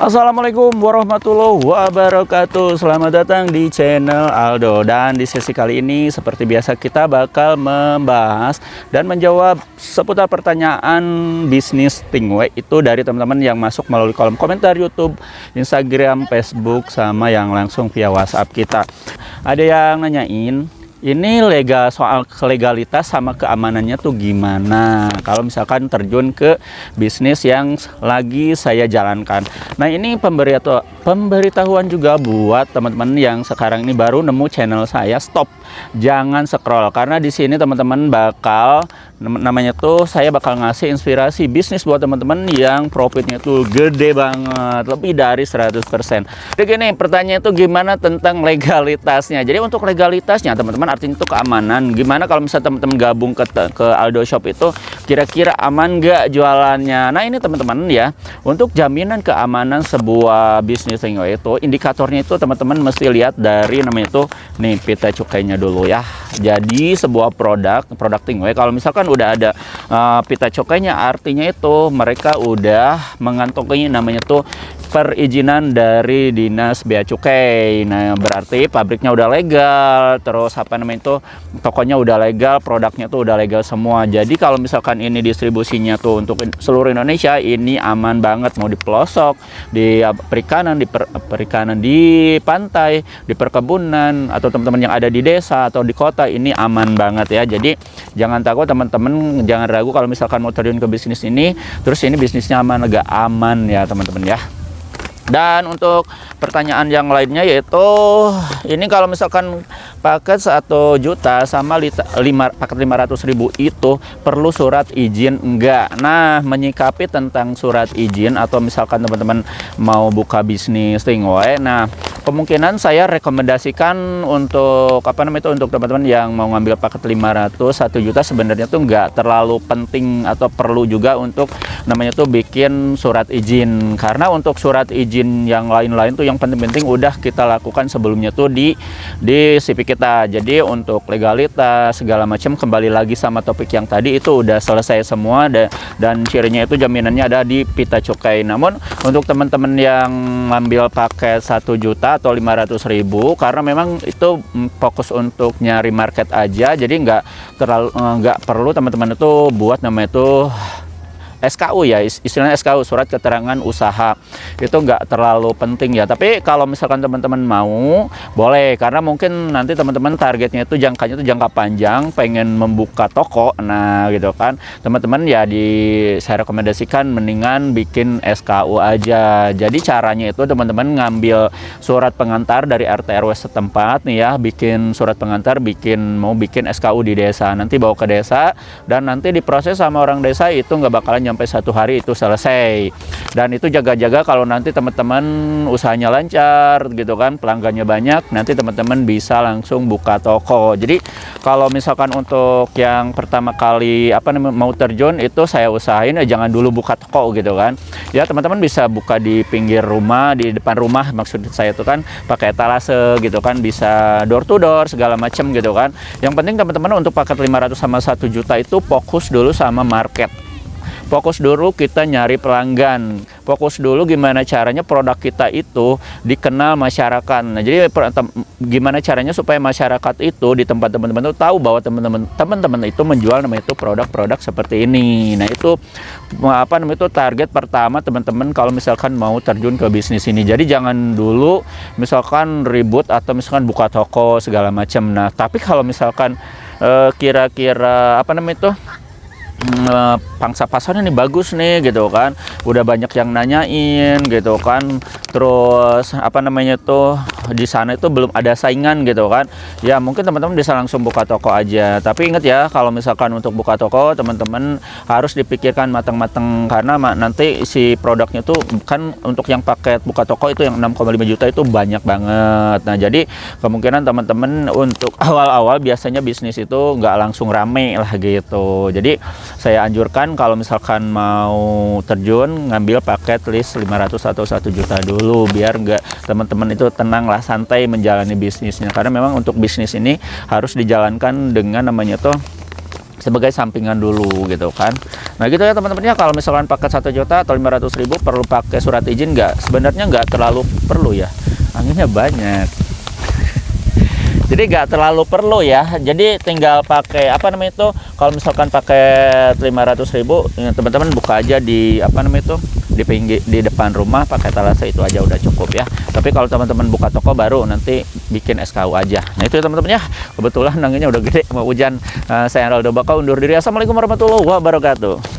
Assalamualaikum warahmatullahi wabarakatuh. Selamat datang di channel Aldo. Dan di sesi kali ini seperti biasa kita bakal membahas dan menjawab seputar pertanyaan bisnis Tingwe itu dari teman-teman yang masuk melalui kolom komentar YouTube, Instagram, Facebook, sama yang langsung via WhatsApp kita. Ada yang nanyain, ini soal legalitas sama keamanannya tuh gimana kalau misalkan terjun ke bisnis yang lagi saya jalankan. Nah, ini pemberitahuan juga buat teman-teman yang sekarang ini baru nemu channel saya. Stop, jangan scroll, karena di sini teman-teman bakal saya bakal ngasih inspirasi bisnis buat teman-teman yang profitnya tuh gede banget, lebih dari 100%. Jadi gini, pertanyaan itu gimana tentang legalitasnya. Jadi untuk legalitasnya teman-teman, artinya itu keamanan. Gimana kalau misalnya teman-teman gabung ke Aldo Shop itu kira-kira aman nggak jualannya? Nah, ini teman-teman ya, untuk jaminan keamanan sebuah bisnis Tingwe itu indikatornya itu teman-teman mesti lihat dari namanya itu nih, pita cukainya dulu ya. Jadi sebuah produk Tingwe kalau misalkan udah ada pita cukainya, artinya itu mereka udah mengantongi namanya tuh perizinan dari Dinas Bea Cukai. Nah, berarti pabriknya udah legal, terus apa namanya itu tokonya udah legal, produknya tuh udah legal semua. Jadi kalau misalkan ini distribusinya tuh untuk seluruh Indonesia, ini aman banget. Mau di pelosok, di perikanan, di pantai, di perkebunan, atau teman-teman yang ada di desa atau di kota, ini aman banget ya. Jadi jangan takut teman-teman, jangan ragu kalau misalkan mau terjun ke bisnis ini, terus ini bisnisnya aman, agak aman ya teman-teman ya. Dan untuk pertanyaan yang lainnya yaitu ini kalau misalkan paket 1 juta sama paket 500.000 itu perlu surat izin enggak? Nah, menyikapi tentang surat izin atau misalkan teman-teman mau buka bisnis Tingwe, nah kemungkinan saya rekomendasikan untuk untuk teman-teman yang mau ngambil paket 1 juta sebenarnya tuh enggak terlalu penting atau perlu juga untuk namanya tuh bikin surat izin, karena untuk surat izin yang lain-lain tuh yang penting-penting udah kita lakukan sebelumnya tuh di CV kita. Jadi untuk legalitas segala macam, kembali lagi sama topik yang tadi, itu udah selesai semua dan cirinya itu jaminannya ada di pita cukai. Namun untuk teman-teman yang ngambil paket 1 juta atau 500.000, karena memang itu fokus untuk nyari market aja, jadi nggak perlu teman-teman itu buat namanya itu SKU ya, istilahnya SKU, surat keterangan usaha, itu nggak terlalu penting ya. Tapi kalau misalkan teman-teman mau, boleh, karena mungkin nanti teman-teman targetnya itu jangkanya itu jangka panjang, pengen membuka toko, nah gitu kan, teman-teman ya saya rekomendasikan mendingan bikin SKU aja. Jadi caranya itu teman-teman ngambil surat pengantar dari RT RW setempat nih ya, bikin surat pengantar, mau bikin SKU di desa, nanti bawa ke desa dan nanti diproses sama orang desa, itu nggak bakalan sampai 1 hari itu selesai. Dan itu jaga-jaga kalau nanti teman-teman usahanya lancar gitu kan, pelanggannya banyak, nanti teman-teman bisa langsung buka toko. Jadi kalau misalkan untuk yang pertama kali mau terjun itu, saya usahain jangan dulu buka toko gitu kan ya. Teman-teman bisa buka di pinggir rumah, di depan rumah, maksud saya itu kan pakai etalase gitu kan, bisa door to door segala macam gitu kan. Yang penting teman-teman untuk paket 500 sama 1 juta itu fokus dulu sama market. Fokus dulu kita nyari pelanggan, fokus dulu gimana caranya produk kita itu dikenal masyarakat. Nah, jadi gimana caranya supaya masyarakat itu di tempat teman-teman itu tahu bahwa teman-teman itu menjual namanya itu produk-produk seperti ini. Nah, itu itu target pertama teman-teman kalau misalkan mau terjun ke bisnis ini. Jadi jangan dulu misalkan ribut atau misalkan buka toko segala macam. Nah, tapi kalau misalkan kira-kira pangsa pasarnya nih bagus nih gitu kan, udah banyak yang nanyain gitu kan, terus di sana itu belum ada saingan gitu kan ya, mungkin teman-teman bisa langsung buka toko aja. Tapi ingat ya, kalau misalkan untuk buka toko teman-teman harus dipikirkan matang-matang, karena nanti si produknya tuh kan untuk yang paket buka toko itu yang 6,5 juta itu banyak banget. Nah, jadi kemungkinan teman-teman untuk awal-awal biasanya bisnis itu nggak langsung rame lah gitu. Jadi saya anjurkan kalau misalkan mau terjun, ngambil paket list 500 atau 1 juta dulu, biar nggak teman-teman itu tenang lah, santai menjalani bisnisnya. Karena memang untuk bisnis ini harus dijalankan dengan namanya tuh sebagai sampingan dulu gitu kan. Nah gitu ya teman-teman ya, kalau misalkan paket 1 juta atau 500.000 perlu pakai surat izin nggak? Sebenarnya nggak terlalu perlu ya, anginnya banyak. Jadi nggak terlalu perlu ya, jadi tinggal pakai apa namanya itu, kalau misalkan pakai 500.000 ya, teman-teman buka aja di apa namanya itu, di pinggir, di depan rumah pakai etalase, itu aja udah cukup ya. Tapi kalau teman-teman buka toko baru nanti bikin SKU aja. Nah itu ya teman-teman ya, kebetulan anginnya udah gede, mau hujan. Saya Ronaldo bakal undur diri. Assalamualaikum warahmatullahi wabarakatuh.